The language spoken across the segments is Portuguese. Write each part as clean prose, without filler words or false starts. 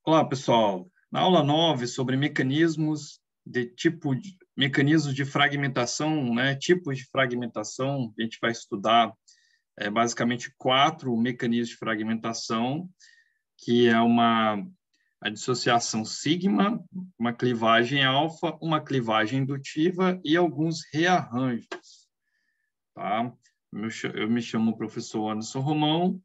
Olá, pessoal. Na aula 9 sobre mecanismos de fragmentação, né, tipos de fragmentação, a gente vai estudar basicamente 4 mecanismos de fragmentação, que é a dissociação sigma, uma clivagem alfa, uma clivagem indutiva e alguns rearranjos. Tá? Eu me chamo professor Anderson Romão,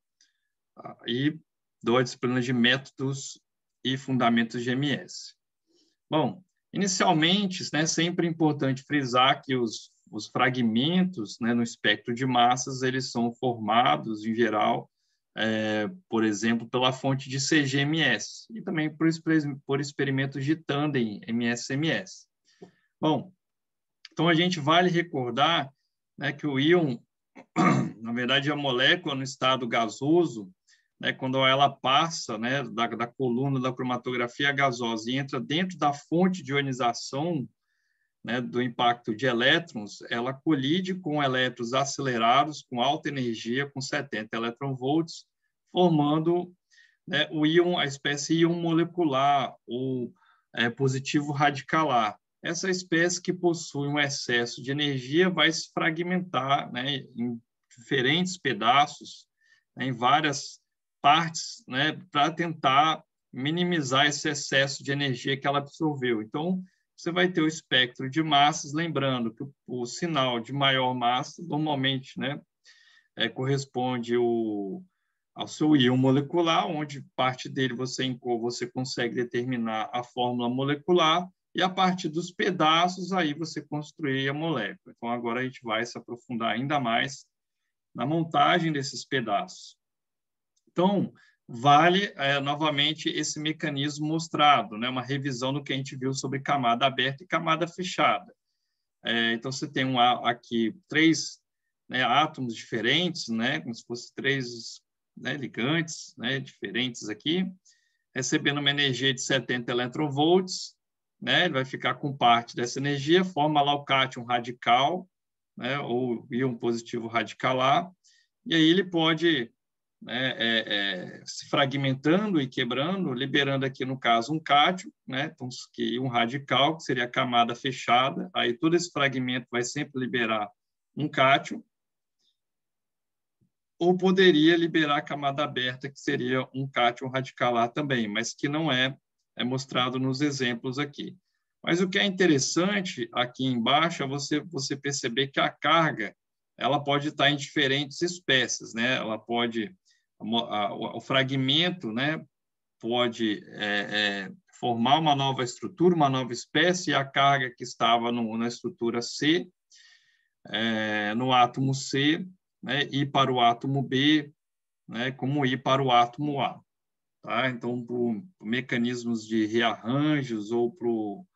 tá? E dou a disciplina de métodos e fundamentos de MS. Bom, inicialmente, né, sempre é importante frisar que os fragmentos, né, no espectro de massas, eles são formados, em geral, por exemplo, pela fonte de CGMS e também por experimentos de tandem MS-MS. Bom, então a gente vale recordar, né, que o íon, na verdade, a molécula no estado gasoso, né, quando ela passa, né, da coluna da cromatografia gasosa e entra dentro da fonte de ionização, né, do impacto de elétrons, ela colide com elétrons acelerados com alta energia, com 70 eletronvolts, formando, né, o íon, a espécie íon molecular, ou positivo radicalar. Essa espécie que possui um excesso de energia vai se fragmentar, né, em diferentes pedaços, né, em várias partes, né, para tentar minimizar esse excesso de energia que ela absorveu. Então, você vai ter o espectro de massas, lembrando que o sinal de maior massa, normalmente, né, corresponde ao seu íon molecular, onde parte dele você consegue determinar a fórmula molecular, e a partir dos pedaços, aí você construir a molécula. Então, agora a gente vai se aprofundar ainda mais na montagem desses pedaços. Então, vale novamente esse mecanismo mostrado, né? Uma revisão do que a gente viu sobre camada aberta e camada fechada. Então, você tem aqui 3, né, átomos diferentes, né? Como se fossem 3, né, ligantes, né, diferentes aqui, recebendo uma energia de 70 eletronvolts, né? Ele vai ficar com parte dessa energia, forma lá o cátion radical, né, ou íon positivo radicalar, e aí ele pode, né, se fragmentando e quebrando, liberando aqui, no caso, um cátion, né, então, um radical, que seria a camada fechada, aí todo esse fragmento vai sempre liberar um cátion, ou poderia liberar a camada aberta, que seria um cátion radicalar também, mas que não é mostrado nos exemplos aqui. Mas o que é interessante aqui embaixo é você perceber que a carga ela pode estar em diferentes espécies, né? Ela pode, o fragmento, né, pode formar uma nova estrutura, uma nova espécie, e a carga que estava na estrutura C, no átomo C, né, ir para o átomo B, né, como ir para o átomo A. Tá? Então, por mecanismos de rearranjos ou por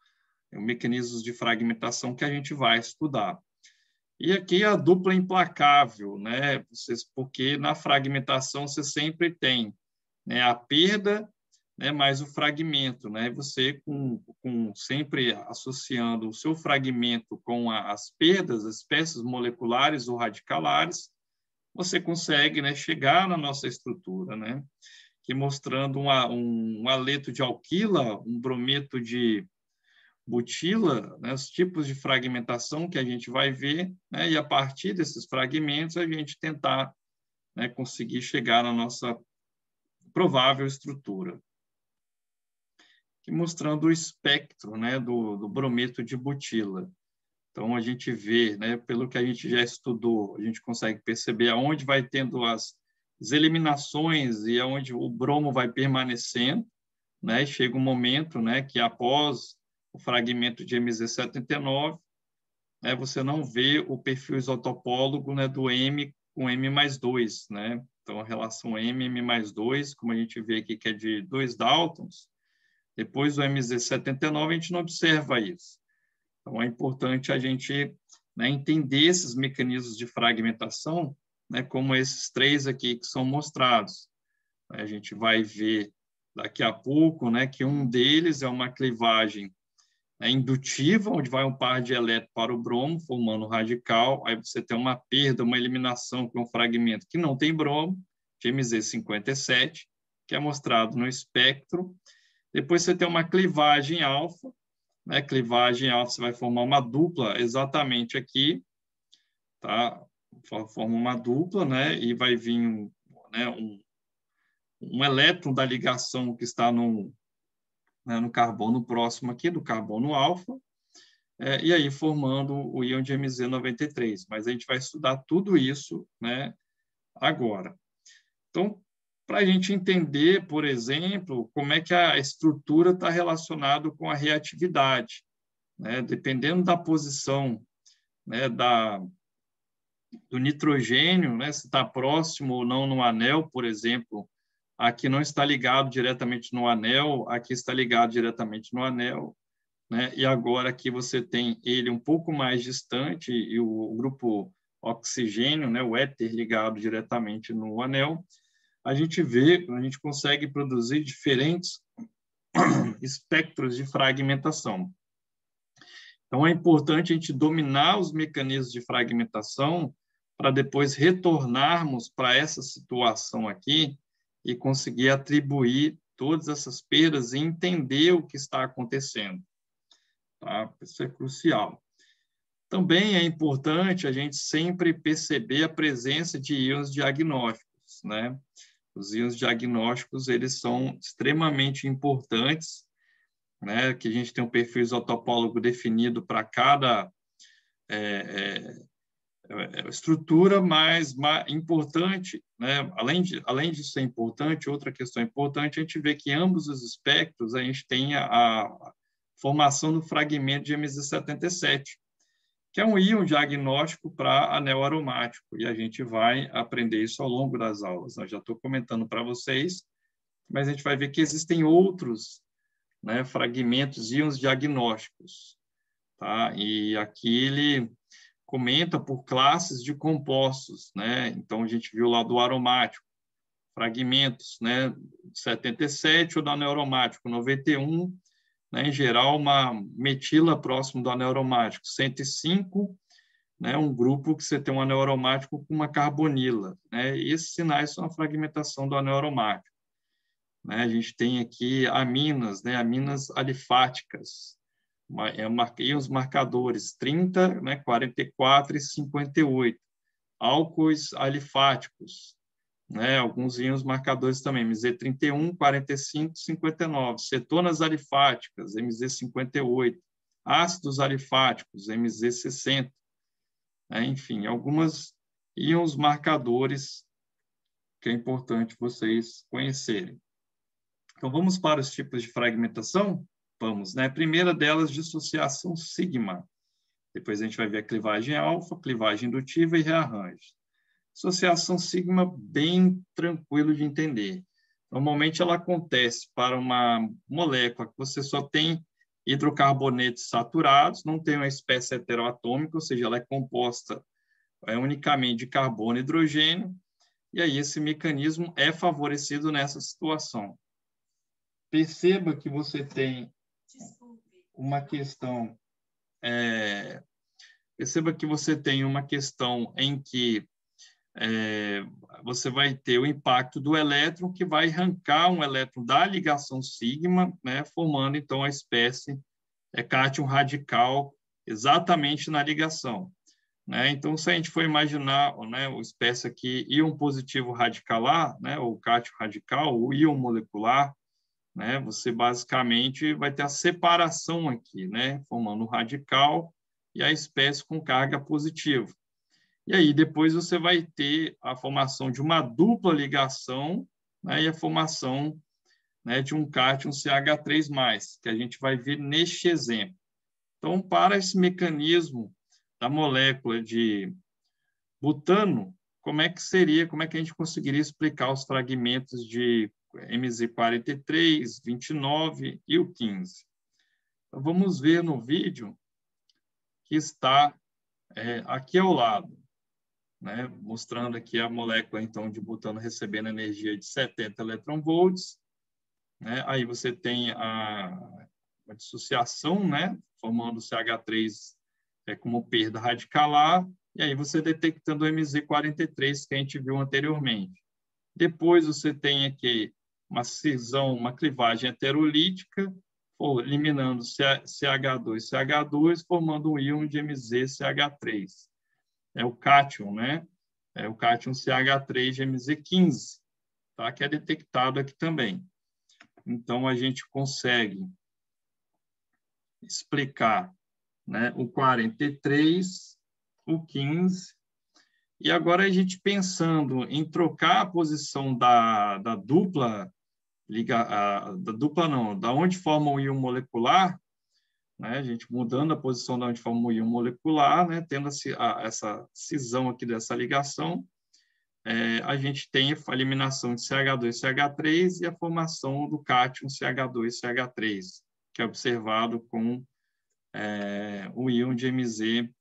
mecanismos de fragmentação que a gente vai estudar. E aqui a dupla implacável, né? Porque na fragmentação você sempre tem, né, a perda, né, mais o fragmento, né? Você sempre associando o seu fragmento com as perdas, as espécies moleculares ou radicalares, você consegue, né, chegar na nossa estrutura, né? Que mostrando um haleto de alquila, um brometo de butila, né, os tipos de fragmentação que a gente vai ver, né, e a partir desses fragmentos a gente tentar, né, conseguir chegar na nossa provável estrutura. Aqui mostrando o espectro, né, do brometo de butila. Então, a gente vê, né, pelo que a gente já estudou, a gente consegue perceber aonde vai tendo as eliminações e aonde o bromo vai permanecendo, né? Chega um momento, né, que após o fragmento de MZ79, né, você não vê o perfil isotopólogo, né, do M com M+2, né? Então, a relação M+2, como a gente vê aqui, que é de 2 Daltons, depois do MZ79, a gente não observa isso. Então, é importante a gente, né, entender esses mecanismos de fragmentação, né, como esses 3 aqui que são mostrados. A gente vai ver daqui a pouco, né, que um deles é uma clivagem, né, indutiva, onde vai um par de elétrons para o bromo, formando um radical. Aí você tem uma perda, uma eliminação com um fragmento que não tem bromo, de MZ57, que é mostrado no espectro. Depois você tem uma clivagem alfa, né? Clivagem alfa, você vai formar uma dupla exatamente aqui, tá? Forma uma dupla, né? E vai vir né, um elétron da ligação que está né, no carbono próximo aqui, do carbono alfa, e aí formando o íon de Mz93. Mas a gente vai estudar tudo isso, né, agora. Então, para a gente entender, por exemplo, como é que a estrutura está relacionada com a reatividade, né? Dependendo da posição, né, do nitrogênio, né, se está próximo ou não no anel, por exemplo, aqui não está ligado diretamente no anel, aqui está ligado diretamente no anel, né? E agora aqui você tem ele um pouco mais distante e o grupo oxigênio, né, o éter ligado diretamente no anel. A gente consegue produzir diferentes espectros de fragmentação. Então, é importante a gente dominar os mecanismos de fragmentação para depois retornarmos para essa situação aqui e conseguir atribuir todas essas perdas e entender o que está acontecendo. Tá? Isso é crucial. Também é importante a gente sempre perceber a presença de íons diagnósticos, né? Os íons diagnósticos, eles são extremamente importantes, né? Que a gente tem um perfil isotopólogo definido para cada estrutura, mas importante, né? Além de ser importante, outra questão importante, a gente vê que em ambos os espectros a gente tem a formação do fragmento de Mz77, que é um íon diagnóstico para anel aromático, e a gente vai aprender isso ao longo das aulas. Eu já estou comentando para vocês, mas a gente vai ver que existem outros, né, fragmentos, íons diagnósticos. Tá? E aqui ele comenta por classes de compostos. Né? Então, a gente viu lá do aromático, fragmentos, né, 77, ou do anel aromático, 91, né, em geral, uma metila próximo do anel aromático, 105, né, um grupo que você tem um anel aromático com uma carbonila. Né, e esses sinais são a fragmentação do anel aromático. Né, a gente tem aqui aminas, né, aminas alifáticas. Eu marquei os marcadores 30, né, 44 e 58. Álcoois alifáticos, né, alguns íons marcadores também, MZ31, 45, 59. Cetonas alifáticas, MZ58. Ácidos alifáticos, MZ60. Enfim, algumas íons marcadores que é importante vocês conhecerem. Então, vamos para os tipos de fragmentação? Vamos, né? A primeira delas, dissociação sigma. Depois a gente vai ver a clivagem alfa, clivagem indutiva e rearranjo. Dissociação sigma, bem tranquilo de entender. Normalmente ela acontece para uma molécula que você só tem hidrocarbonetos saturados, não tem uma espécie heteroatômica, ou seja, ela é composta unicamente de carbono e hidrogênio, e aí esse mecanismo é favorecido nessa situação. Perceba que você tem uma questão, em que você vai ter o impacto do elétron, que vai arrancar um elétron da ligação sigma, né, formando então a espécie cátion radical exatamente na ligação. Né? Então, se a gente for imaginar, né, a espécie aqui íon positivo radicalar, né, ou cátion radical, o íon molecular, né, você basicamente vai ter a separação aqui, né, formando o radical e a espécie com carga positiva. E aí depois você vai ter a formação de uma dupla ligação, né, e a formação, né, de um cátion CH3+, que a gente vai ver neste exemplo. Então, para esse mecanismo da molécula de butano, como é que a gente conseguiria explicar os fragmentos de MZ43, 29 e o 15? Então, vamos ver no vídeo que está aqui ao lado, né, mostrando aqui a molécula então de butano recebendo energia de 70 eletronvolts, né? Aí você tem a dissociação, né, formando CH3 como perda radicalar, e aí você detectando o MZ43 que a gente viu anteriormente. Depois você tem aqui uma cisão, uma clivagem heterolítica, eliminando CH2, CH2, formando um íon de MzCH3. É o cátion, né? É o cátion CH3 de Mz15, tá? Que é detectado aqui também. Então, a gente consegue explicar, né, o 43, o 15, e agora a gente pensando em trocar a posição da dupla, da dupla não, da onde forma o íon molecular, né, a gente mudando a posição da onde forma o íon molecular, né, tendo essa cisão aqui dessa ligação, a gente tem a eliminação de CH2, CH3 e a formação do cátion CH2, CH3, que é observado com o íon de Mz29.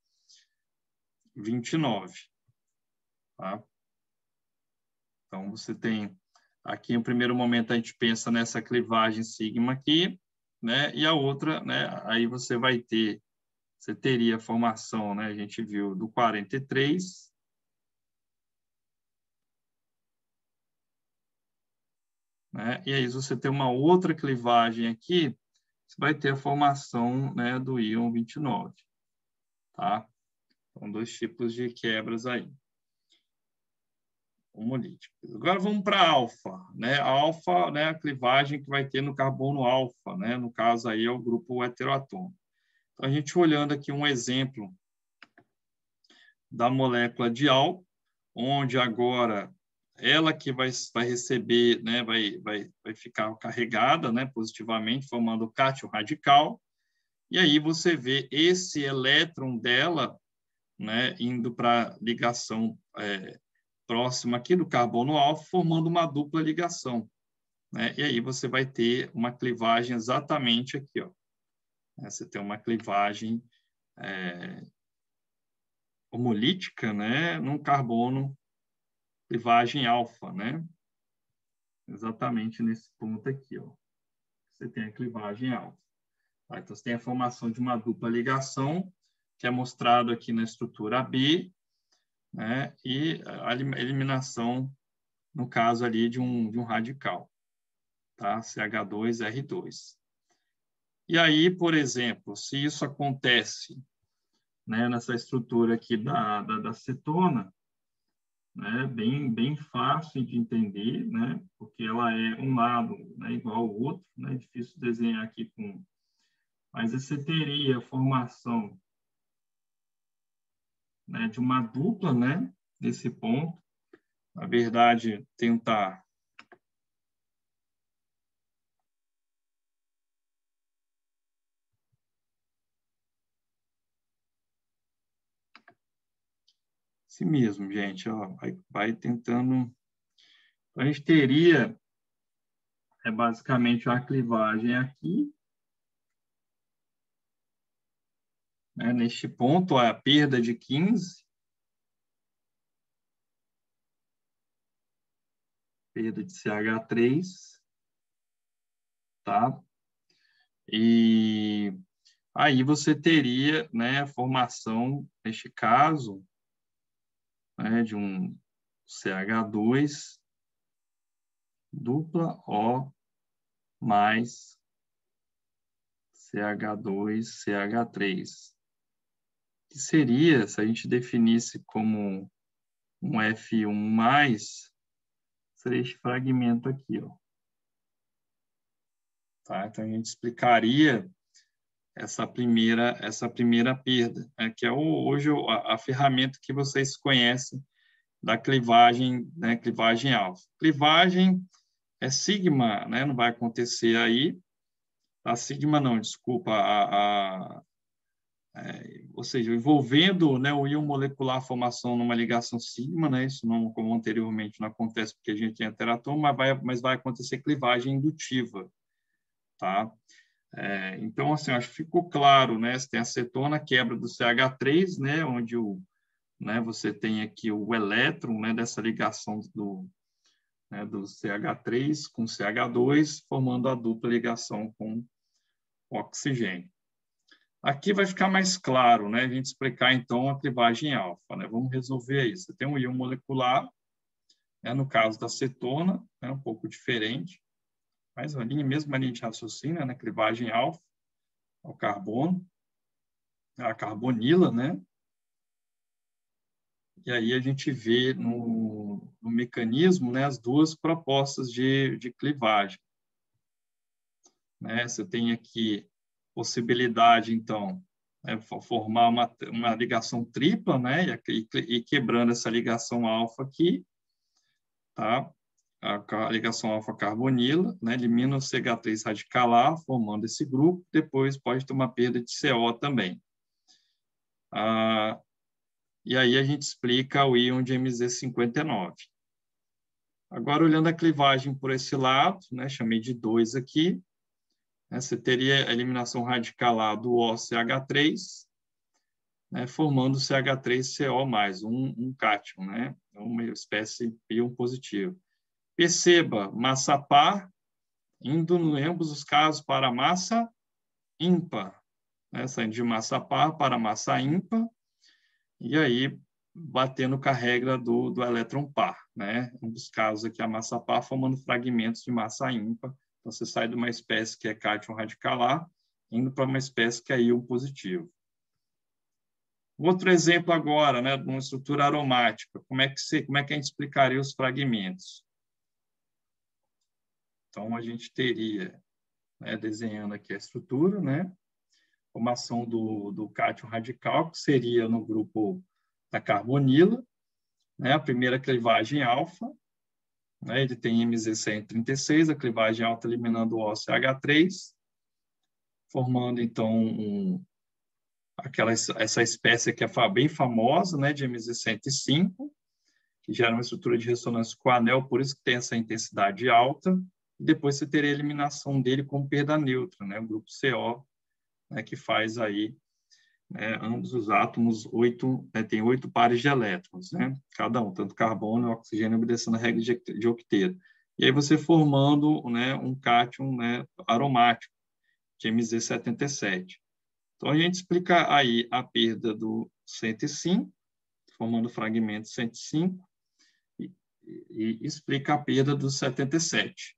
Tá? Então, você tem aqui, no primeiro momento, a gente pensa nessa clivagem sigma aqui, né? E a outra, né? Aí você teria a formação, né? A gente viu do 43, né? E aí você tem uma outra clivagem aqui, você vai ter a formação, né, do íon 29, tá? Então, dois tipos de quebras aí. Homolíticas. Agora vamos para alfa, né? Alfa, né, a clivagem que vai ter no carbono alfa, né? No caso aí é o grupo heteroatômico. Então, a gente olhando aqui um exemplo da molécula de álcool, onde agora ela que vai receber, né, vai ficar carregada, né, positivamente, formando o cátion radical, e aí você vê esse elétron dela, né, indo para ligação próxima aqui do carbono alfa, formando uma dupla ligação, né? E aí você vai ter uma clivagem exatamente aqui, ó. Você tem uma clivagem homolítica, né, num carbono, clivagem alfa, né? Exatamente nesse ponto aqui, ó. Você tem a clivagem alfa. Tá? Então, você tem a formação de uma dupla ligação, que é mostrado aqui na estrutura AB, né? E a eliminação, no caso ali, de um radical, tá? CH2R2. E aí, por exemplo, se isso acontece, né, nessa estrutura aqui da cetona, né, bem fácil de entender, né, porque ela é um lado, né, igual ao outro, né, difícil desenhar aqui com... Mas você teria a formação, né, de uma dupla, né, desse ponto. Na verdade, tentar si mesmo, gente, ó, vai tentando. A gente teria basicamente uma clivagem aqui, né, neste ponto, a perda de 15, perda de CH3, tá? E aí você teria, né, a formação, neste caso, né, de um CH2 dupla O mais CH2, CH3. Que seria, se a gente definisse como um F1+, seria este fragmento aqui, ó. Tá? Então, a gente explicaria essa primeira perda, né? Que é hoje a ferramenta que vocês conhecem da clivagem, né? Clivagem alfa. Clivagem é sigma, né? Não vai acontecer aí. A sigma não, desculpa, ou seja, envolvendo, né, o íon molecular, a formação numa ligação sigma, né? Isso não, como anteriormente, não acontece porque a gente tem heteroatômico, mas vai acontecer clivagem indutiva, tá? Então, assim, acho que ficou claro, né? Você tem a cetona, quebra do CH3, né? Onde né, você tem aqui o elétron, né? Dessa ligação do CH3 com CH2, formando a dupla ligação com o oxigênio. Aqui vai ficar mais claro, né? A gente explicar, então, a clivagem alfa, né? Vamos resolver isso. Você tem um íon molecular, né? No caso da cetona, é um pouco diferente, mais uma linha, mesma linha de raciocínio, né? Clivagem alfa ao carbono, a carbonila, né? E aí a gente vê no mecanismo, né, as duas propostas de clivagem. Né? Você tem aqui possibilidade, então, né, formar uma ligação tripla, né? E quebrando essa ligação alfa aqui, tá? A ligação alfa-carbonila, né? Elimina o CH3 radicalar, formando esse grupo, depois pode ter uma perda de CO também. E aí a gente explica o íon de MZ59. Agora, olhando a clivagem por esse lado, né? Chamei de 2 aqui, né? Você teria a eliminação radicalar do OCH3, né? Formando CH3CO+, um cátion, né? Uma espécie íon positivo. Perceba, massa par, indo em ambos os casos para massa ímpar, né? Saindo de massa par para massa ímpar, e aí batendo com a regra do elétron par, né? Um dos casos aqui a massa par formando fragmentos de massa ímpar. Então, você sai de uma espécie que é cátion radicalar, indo para uma espécie que é íon positivo. Outro exemplo agora, né, de uma estrutura aromática. Como é que a gente explicaria os fragmentos? Então, a gente teria, né, desenhando aqui a estrutura, né, formação do cátion radical, que seria no grupo da carbonila, né, a primeira clivagem alfa, né, ele tem MZ136, a clivagem alta eliminando o OCH3, formando, então, essa espécie que é bem famosa, né, de MZ105, que gera uma estrutura de ressonância com anel, por isso que tem essa intensidade alta, e depois você teria a eliminação dele com perda neutra, né, o grupo CO, né, que faz aí, né, ambos os átomos, tem 8 pares de elétrons, né, cada um, tanto carbono e oxigênio, obedecendo a regra de octeto. E aí você formando, né, um cátion, né, aromático, de MZ77. Então, a gente explica aí a perda do 105, formando fragmento 105, e explica a perda do 77.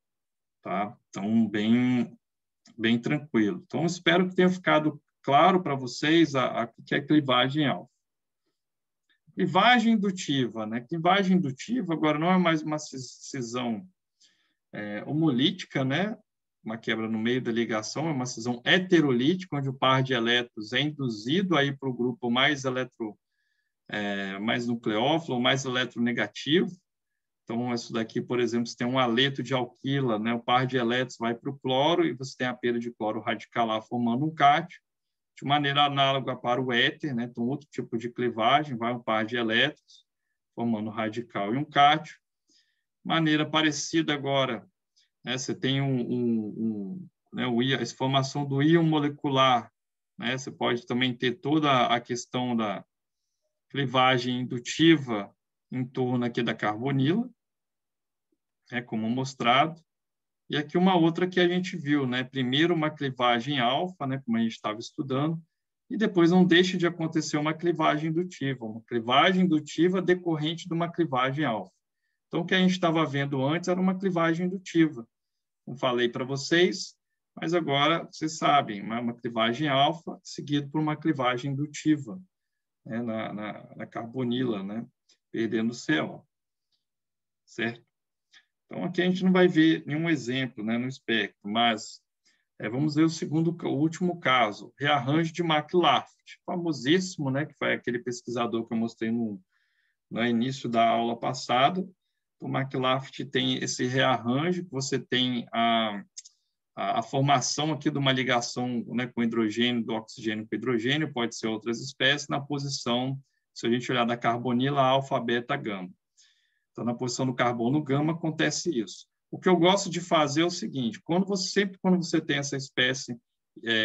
Tá? Então, bem tranquilo. Então, espero que tenha ficado claro para vocês a que é clivagem alfa. Clivagem indutiva, né? Clivagem indutiva agora não é mais uma cisão homolítica, né? Uma quebra no meio da ligação, é uma cisão heterolítica, onde o par de elétrons é induzido aí para o grupo mais nucleófilo, mais eletronegativo. Então, isso daqui, por exemplo, você tem um haleto de alquila, né? O par de elétrons vai para o cloro e você tem a perda de cloro radicalar formando um cátion, de maneira análoga para o éter, né? Então, outro tipo de clivagem, vai um par de elétrons formando um radical e um cátion. Maneira parecida agora, né? Você tem né, a formação do íon molecular, né? Você pode também ter toda a questão da clivagem indutiva em torno aqui da carbonila, como mostrado. E aqui uma outra que a gente viu, né? Primeiro uma clivagem alfa, né? Como a gente estava estudando, e depois não deixa de acontecer uma clivagem indutiva decorrente de uma clivagem alfa. Então, o que a gente estava vendo antes era uma clivagem indutiva. Não falei para vocês, mas agora vocês sabem, uma clivagem alfa seguido por uma clivagem indutiva, né? na carbonila, né? Perdendo o CO. Certo? Então, aqui a gente não vai ver nenhum exemplo, né, no espectro, mas vamos ver o último caso, rearranjo de McLafferty, famosíssimo, né, que foi aquele pesquisador que eu mostrei no início da aula passada. O McLafferty tem esse rearranjo, que você tem a formação aqui de uma ligação, né, com hidrogênio, do oxigênio com hidrogênio, pode ser outras espécies, na posição, se a gente olhar da carbonila, alfa, beta, gama. Então, na posição do carbono gama, acontece isso. O que eu gosto de fazer é o seguinte, quando você tem essa espécie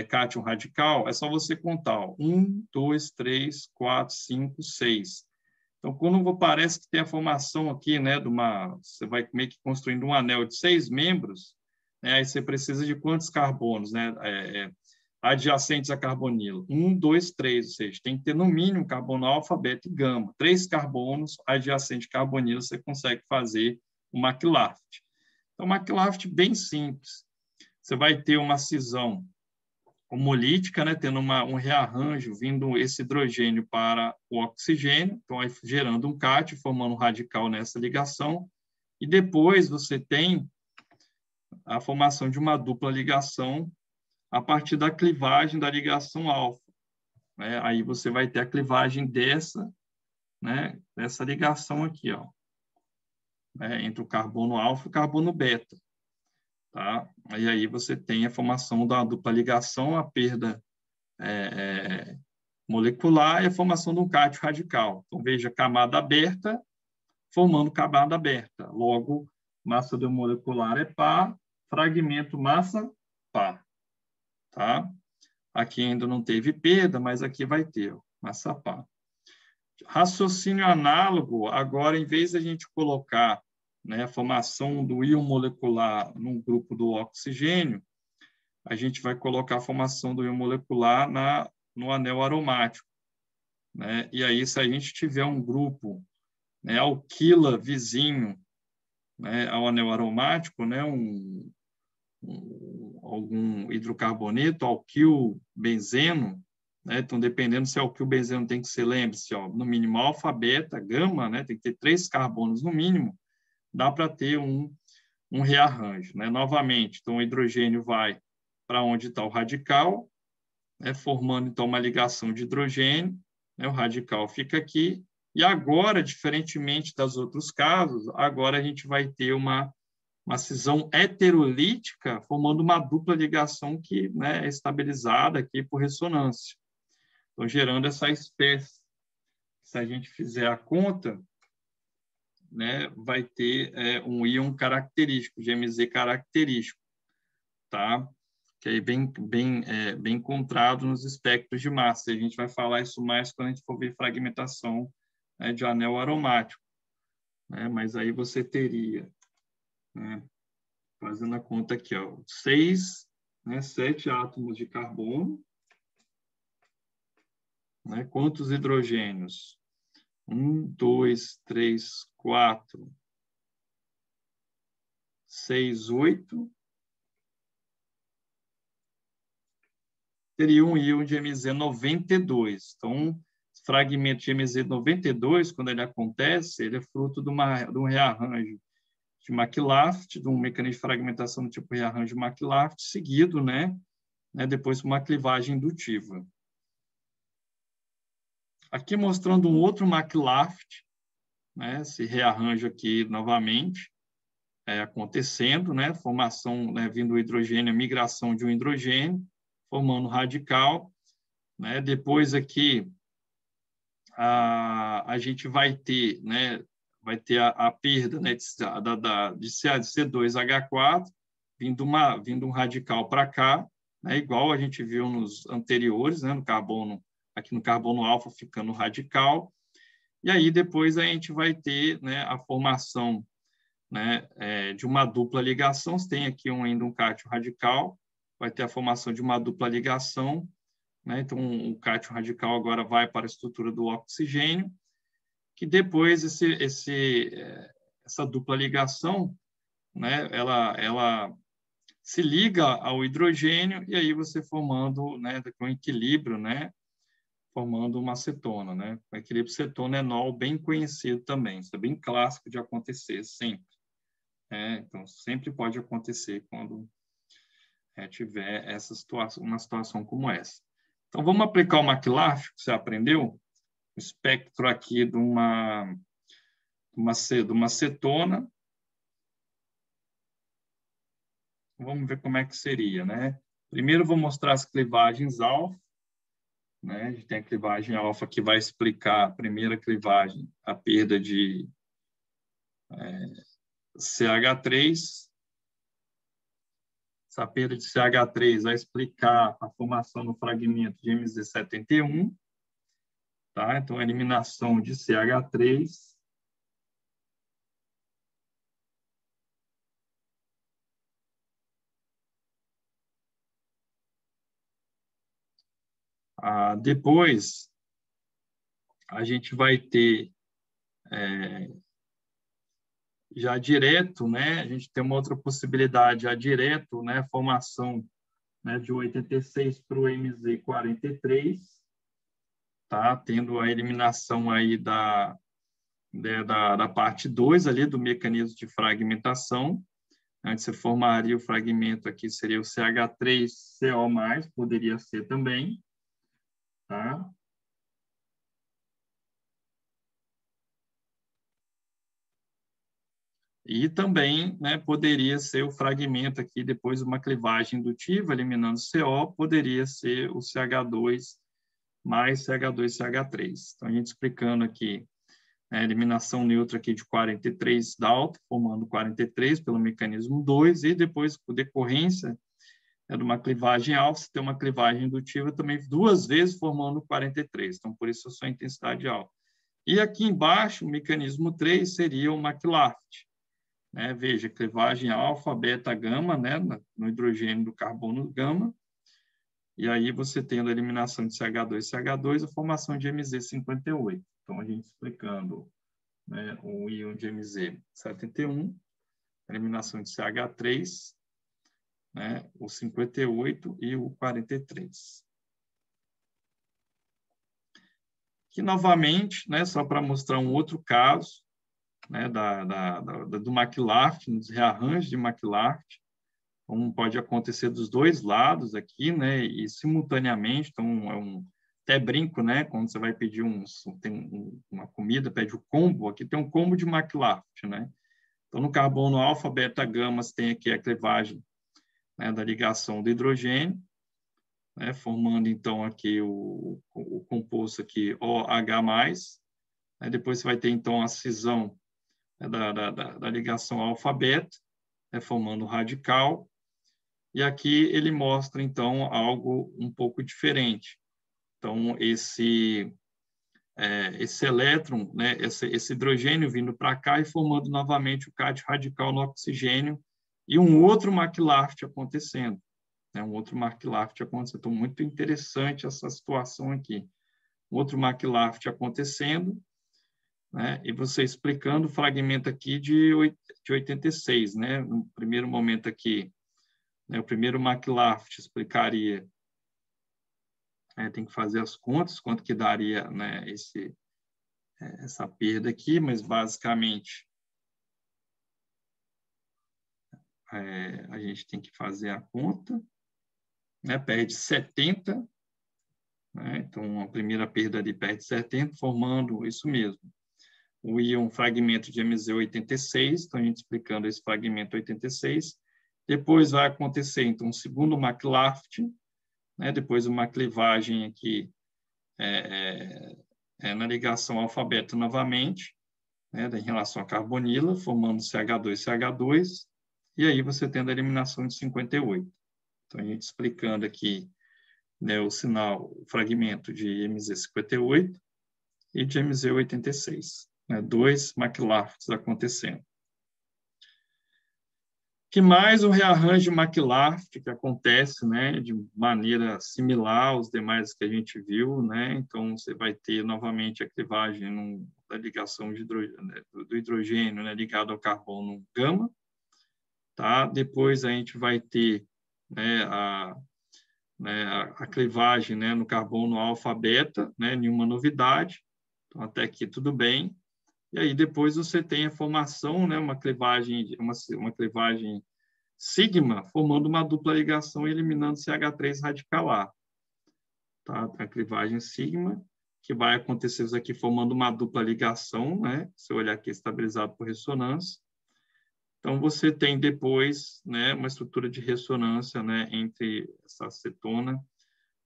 cátion radical, é só você contar 1, 2, 3, 4, 5, 6. Então, quando parece que tem a formação aqui, né, você vai meio que construindo um anel de 6 membros, né, aí você precisa de quantos carbonos, né, adjacentes à carbonila? 1, 2, 3, ou seja, tem que ter no mínimo carbono alfa, beta e gama. 3 carbonos adjacentes à carbonila você consegue fazer o McLafferty. Então, o McLafferty bem simples. você vai ter uma cisão homolítica, né, tendo um rearranjo, vindo esse hidrogênio para o oxigênio, então aí gerando um cátion, formando um radical nessa ligação, e depois você tem a formação de uma dupla ligação a partir da clivagem da ligação alfa, né? Aí você vai ter a clivagem dessa, né, dessa ligação aqui, ó, né, entre o carbono alfa e o carbono beta. Tá? E aí você tem a formação da dupla ligação, a perda molecular e a formação de um cátion radical. Então, veja, camada aberta formando camada aberta. Logo, massa molecular é par, fragmento massa par. Tá? Aqui ainda não teve perda, mas aqui vai ter, ó, massa par. Raciocínio análogo, agora, em vez de a gente colocar, né, a formação do íon molecular no grupo do oxigênio, a gente vai colocar a formação do íon molecular no anel aromático, né? E aí, se a gente tiver um grupo, né, alquila vizinho, né, ao anel aromático, né, algum hidrocarboneto, alquil benzeno, né? Então, dependendo se é alquil benzeno, tem que ser, lembre-se, ó, no mínimo alfa, beta, gama, né? Tem que ter 3 carbonos no mínimo, dá para ter um rearranjo, né? Novamente, então o hidrogênio vai para onde está o radical, né? Formando então uma ligação de hidrogênio, né? O radical fica aqui, e agora, diferentemente dos outros casos, agora a gente vai ter uma cisão heterolítica, formando uma dupla ligação que, né, é estabilizada aqui por ressonância. Então, gerando essa espécie. Se a gente fizer a conta, né, vai ter um íon característico, GMZ característico, tá? Que é bem encontrado nos espectros de massa. A gente vai falar isso mais quando a gente for ver fragmentação, né, de anel aromático, né? Mas aí você teria, né, fazendo a conta aqui, ó, 7 átomos de carbono, né? Quantos hidrogênios? 1, 2, 3, 4, 6, 8. Teria um íon de Mz92. Então, fragmento de Mz92, quando ele acontece, ele é fruto de um rearranjo de McLaft, de um mecanismo de fragmentação do tipo rearranjo de McLaft, seguido, né, depois uma clivagem indutiva. Aqui mostrando um outro McLaft, né, esse rearranjo aqui novamente, acontecendo, né, formação, né, vindo do hidrogênio, migração de um hidrogênio, formando um radical, né. Depois aqui a gente vai ter, né, a perda, né, de C2H4, vindo um radical para cá, né, igual a gente viu nos anteriores, né, no carbono, aqui no carbono alfa ficando radical, e aí depois a gente vai ter, né, a formação, né, de uma dupla ligação. Você tem aqui ainda um cátion radical, vai ter a formação de uma dupla ligação, né? Então o cátion radical agora vai para a estrutura do oxigênio, que depois essa dupla ligação, né, ela se liga ao hidrogênio, e aí você formando, né, com equilíbrio, né, formando uma cetona, né? O equilíbrio cetona-enol bem conhecido também, isso é bem clássico de acontecer sempre. Então, sempre pode acontecer quando tiver uma situação como essa. Então, vamos aplicar o McLaft, que você aprendeu, o espectro aqui de uma cetona. Vamos ver como é que seria, né? Primeiro, vou mostrar as clivagens alfa, né? A gente tem a clivagem alfa que vai explicar a primeira clivagem, a perda de CH3. Essa perda de CH3 vai explicar a formação no fragmento de Mz71, tá? Então, a eliminação de CH3. Depois, a gente vai ter já direto, né, a gente tem uma outra possibilidade, já direto, né, formação, né, de 86 para o MZ43, tá? Tendo a eliminação aí da parte 2 ali do mecanismo de fragmentação. Antes você formaria o fragmento aqui, seria o CH3CO+, poderia ser também, tá? E também, né, poderia ser o fragmento aqui, depois uma clivagem indutiva, eliminando CO, poderia ser o CH2 mais CH2CH3. Então, a gente explicando aqui a eliminação neutra aqui de 43 Dalton, formando 43 pelo mecanismo 2, e depois, por decorrência de uma clivagem alfa, se tem uma clivagem indutiva também duas vezes formando 43. Então, por isso a sua intensidade alta. E aqui embaixo, o mecanismo 3 seria o McLaft. Né? Veja, clivagem alfa, beta, gama, né? No hidrogênio do carbono gama. E aí você tendo a eliminação de CH2, CH2, a formação de MZ58. Então, a gente explicando, né, o íon de MZ71, eliminação de CH3, né, o 58 e o 43. Aqui, novamente, né, só para mostrar um outro caso, né, do McLaft, dos rearranjos de McLaft. Então, pode acontecer dos dois lados aqui, né, e simultaneamente. Então, até brinco, né, quando você vai pedir uma comida, pede o combo, aqui tem um combo de McLaft, né. Então, no carbono alfa, beta, gama, você tem aqui a clivagem, né, da ligação do hidrogênio, né, formando, então, aqui o composto aqui OH+, né, depois você vai ter, então, a cisão, né, da ligação alfa-beta, né, formando o radical, e aqui ele mostra, então, algo um pouco diferente. Então, esse elétron, né, esse hidrogênio vindo para cá e formando novamente o cátion radical no oxigênio, e um outro McLaft acontecendo. Né, um outro McLaft acontecendo. Então, muito interessante essa situação aqui. Outro McLaft acontecendo, né, e você explicando o fragmento aqui de 86. Né? No primeiro momento aqui, né, o primeiro McLaft explicaria, tem que fazer as contas, quanto que daria, né, essa perda aqui, mas basicamente a gente tem que fazer a conta, né, perde 70, né, então a primeira perda ali perde 70, formando isso mesmo, o íon fragmento de MZ86, então a gente explicando esse fragmento 86, depois vai acontecer, então, um segundo McLaft, né, depois uma clivagem aqui na ligação alfa-beta novamente, né, em relação à carbonila, formando CH2, CH2, e aí você tendo a eliminação de 58. Então, a gente explicando aqui, né, o sinal, o fragmento de MZ58 e de MZ86, né, dois McLafts acontecendo. Que mais o rearranjo McLaft, que acontece, né, de maneira similar aos demais que a gente viu, né? Então, você vai ter novamente a clivagem da ligação do hidrogênio, né, ligado ao carbono gama. Tá? Depois a gente vai ter, né, a clivagem, né, no carbono alfa-beta, né, nenhuma novidade. Então, até aqui tudo bem. E aí depois você tem a formação, né, uma clivagem sigma, formando uma dupla ligação e eliminando CH3 radicalar. Tá? A clivagem sigma, que vai acontecer isso aqui formando uma dupla ligação, né? Se eu olhar aqui, estabilizado por ressonância. Então, você tem depois, né, uma estrutura de ressonância, né, entre essa acetona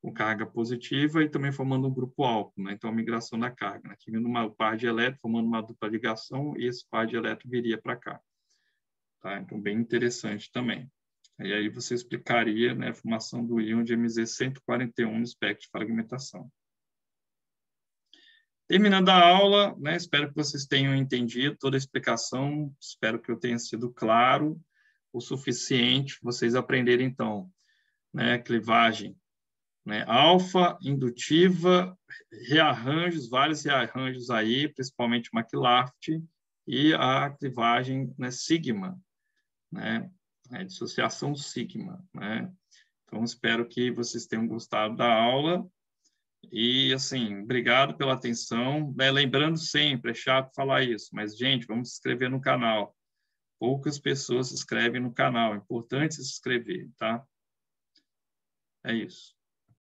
com carga positiva e também formando um grupo álcool, né? Então, a migração da carga, né? Aqui vindo uma par de elétrons, formando uma dupla ligação, e esse par de elétrons viria para cá. Tá? Então, bem interessante também. E aí você explicaria, né, a formação do íon de MZ141 no espectro de fragmentação. Terminando a aula, né, espero que vocês tenham entendido toda a explicação, espero que eu tenha sido claro o suficiente para vocês aprenderem, então, né, clivagem, né, alfa, indutiva, rearranjos, vários rearranjos aí, principalmente McLaft, e a clivagem, né, sigma, né? A dissociação sigma, né? Então, espero que vocês tenham gostado da aula. E, assim, obrigado pela atenção. Lembrando sempre, é chato falar isso, mas, gente, vamos se inscrever no canal. Poucas pessoas se inscrevem no canal. É importante se inscrever, tá? É isso.